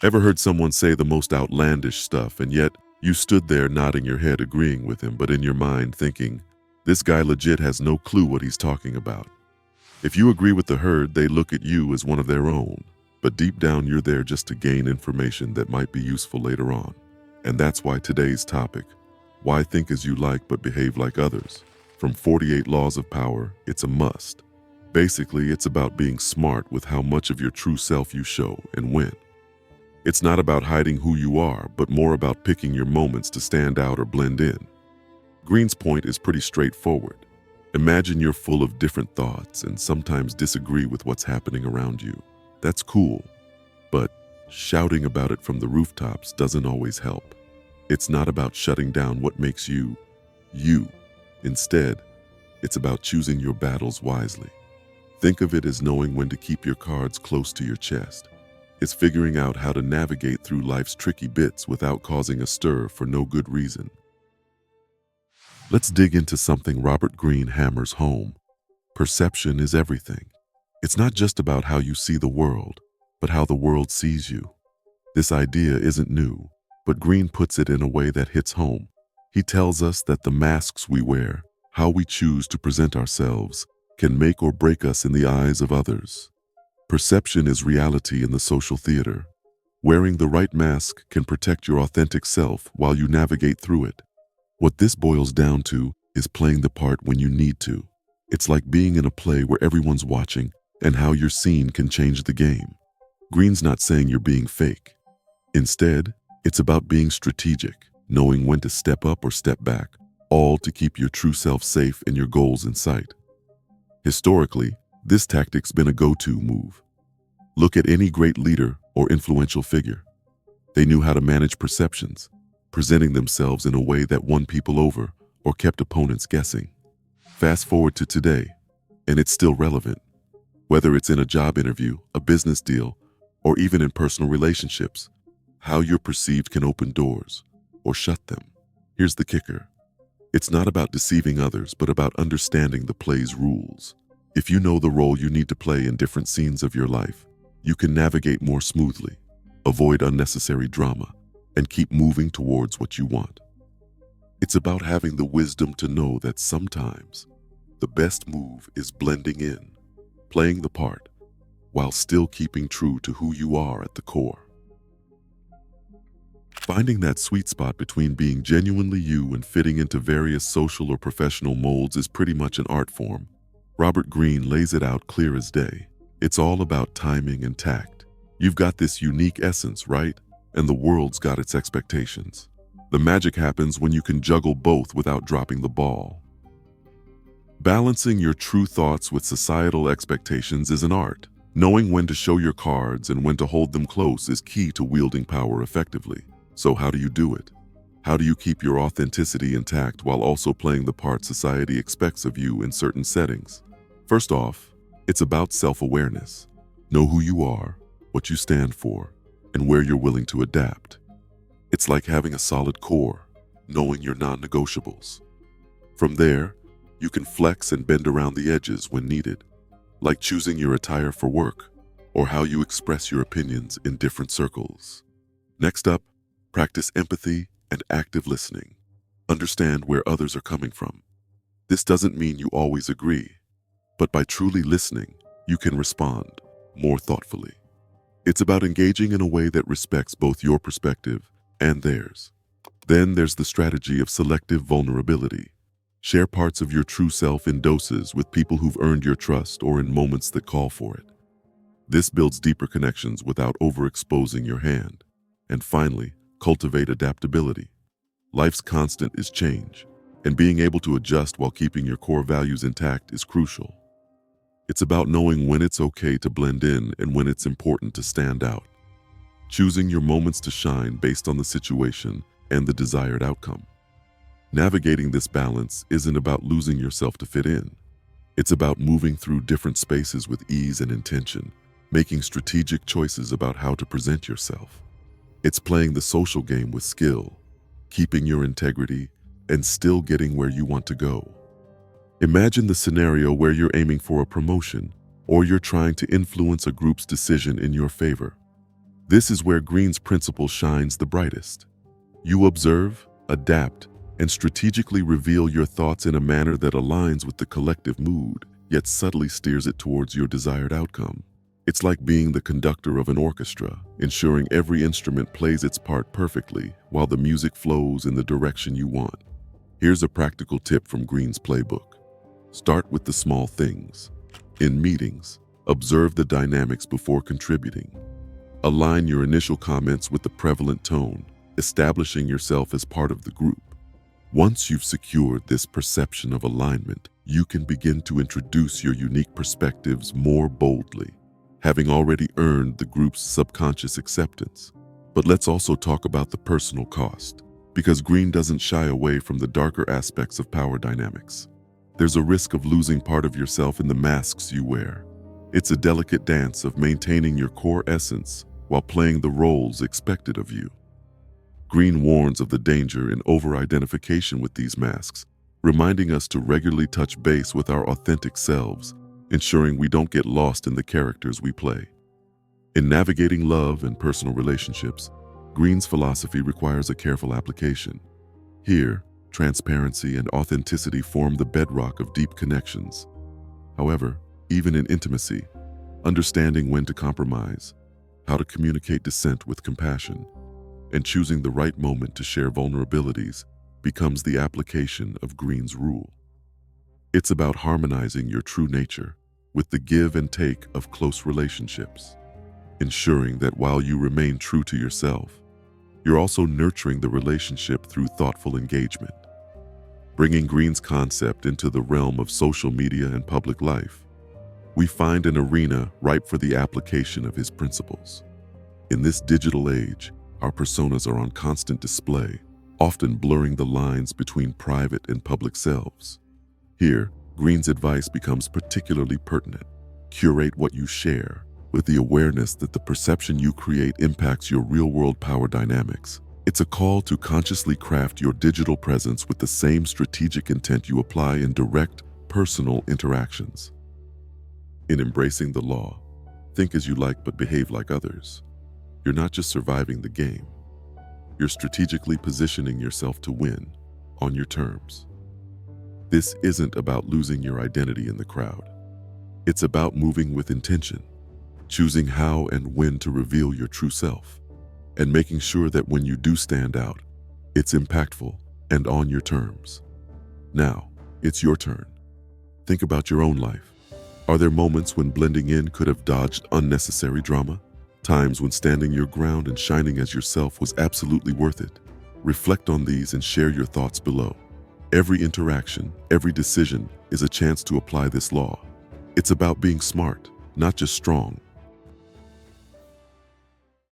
Ever heard someone say the most outlandish stuff, and yet you stood there nodding your head agreeing with him, but in your mind thinking, this guy legit has no clue what he's talking about? If you agree with the herd, they look at you as one of their own, but deep down you're there just to gain information that might be useful later on. And that's why today's topic, why think as you like but behave like others? From 48 Laws of Power, it's a must. Basically, it's about being smart with how much of your true self you show and when. It's not about hiding who you are, but more about picking your moments to stand out or blend in. Greene's point is pretty straightforward. Imagine you're full of different thoughts and sometimes disagree with what's happening around you. That's cool, but shouting about it from the rooftops doesn't always help. It's not about shutting down what makes you, you. Instead, it's about choosing your battles wisely. Think of it as knowing when to keep your cards close to your chest. It's figuring out how to navigate through life's tricky bits without causing a stir for no good reason. Let's dig into something Robert Greene hammers home. Perception is everything. It's not just about how you see the world, but how the world sees you. This idea isn't new, but Greene puts it in a way that hits home. He tells us that the masks we wear, how we choose to present ourselves, can make or break us in the eyes of others. Perception is reality in the social theater. Wearing the right mask can protect your authentic self while you navigate through it. What this boils down to is playing the part when you need to. It's like being in a play where everyone's watching, and how you're seen can change the game. Greene's not saying you're being fake. Instead, it's about being strategic, knowing when to step up or step back, all to keep your true self safe and your goals in sight. Historically, this tactic's been a go-to move. Look at any great leader or influential figure. They knew how to manage perceptions, presenting themselves in a way that won people over or kept opponents guessing. Fast forward to today, and it's still relevant. Whether it's in a job interview, a business deal, or even in personal relationships, how you're perceived can open doors or shut them. Here's the kicker. It's not about deceiving others, but about understanding the play's rules. If you know the role you need to play in different scenes of your life, you can navigate more smoothly, avoid unnecessary drama, and keep moving towards what you want. It's about having the wisdom to know that sometimes the best move is blending in, playing the part, while still keeping true to who you are at the core. Finding that sweet spot between being genuinely you and fitting into various social or professional molds is pretty much an art form. Robert Greene lays it out clear as day. It's all about timing and tact. You've got this unique essence, right? And the world's got its expectations. The magic happens when you can juggle both without dropping the ball. Balancing your true thoughts with societal expectations is an art. Knowing when to show your cards and when to hold them close is key to wielding power effectively. So how do you do it? How do you keep your authenticity intact while also playing the part society expects of you in certain settings? First off, it's about self-awareness. Know who you are, what you stand for, and where you're willing to adapt. It's like having a solid core, knowing your non-negotiables. From there, you can flex and bend around the edges when needed, like choosing your attire for work or how you express your opinions in different circles. Next up, practice empathy and active listening. Understand where others are coming from. This doesn't mean you always agree, but by truly listening, you can respond more thoughtfully. It's about engaging in a way that respects both your perspective and theirs. Then there's the strategy of selective vulnerability. Share parts of your true self in doses with people who've earned your trust or in moments that call for it. This builds deeper connections without overexposing your hand. And finally, cultivate adaptability. Life's constant is change, and being able to adjust while keeping your core values intact is crucial. It's about knowing when it's okay to blend in and when it's important to stand out. Choosing your moments to shine based on the situation and the desired outcome. Navigating this balance isn't about losing yourself to fit in. It's about moving through different spaces with ease and intention, making strategic choices about how to present yourself. It's playing the social game with skill, keeping your integrity, and still getting where you want to go. Imagine the scenario where you're aiming for a promotion, or you're trying to influence a group's decision in your favor. This is where Greene's principle shines the brightest. You observe, adapt, and strategically reveal your thoughts in a manner that aligns with the collective mood, yet subtly steers it towards your desired outcome. It's like being the conductor of an orchestra, ensuring every instrument plays its part perfectly while the music flows in the direction you want. Here's a practical tip from Greene's playbook. Start with the small things. In meetings, observe the dynamics before contributing. Align your initial comments with the prevalent tone, establishing yourself as part of the group. Once you've secured this perception of alignment, you can begin to introduce your unique perspectives more boldly, having already earned the group's subconscious acceptance. But let's also talk about the personal cost, because Greene doesn't shy away from the darker aspects of power dynamics. There's a risk of losing part of yourself in the masks you wear. It's a delicate dance of maintaining your core essence while playing the roles expected of you. Greene warns of the danger in over-identification with these masks, reminding us to regularly touch base with our authentic selves, ensuring we don't get lost in the characters we play. In navigating love and personal relationships, Greene's philosophy requires a careful application. Here, transparency and authenticity form the bedrock of deep connections. However, even in intimacy, understanding when to compromise, how to communicate dissent with compassion, and choosing the right moment to share vulnerabilities becomes the application of Greene's rule. It's about harmonizing your true nature with the give and take of close relationships, ensuring that while you remain true to yourself, you're also nurturing the relationship through thoughtful engagement. Bringing Greene's concept into the realm of social media and public life, we find an arena ripe for the application of his principles. In this digital age, our personas are on constant display, often blurring the lines between private and public selves. Here, Greene's advice becomes particularly pertinent. Curate what you share, with the awareness that the perception you create impacts your real-world power dynamics. It's a call to consciously craft your digital presence with the same strategic intent you apply in direct, personal interactions. In embracing the law, think as you like but behave like others. You're not just surviving the game. You're strategically positioning yourself to win on your terms. This isn't about losing your identity in the crowd. It's about moving with intention, choosing how and when to reveal your true self, and making sure that when you do stand out, it's impactful and on your terms. Now, it's your turn. Think about your own life. Are there moments when blending in could have dodged unnecessary drama? Times when standing your ground and shining as yourself was absolutely worth it? Reflect on these and share your thoughts below. Every interaction, every decision is a chance to apply this law. It's about being smart, not just strong,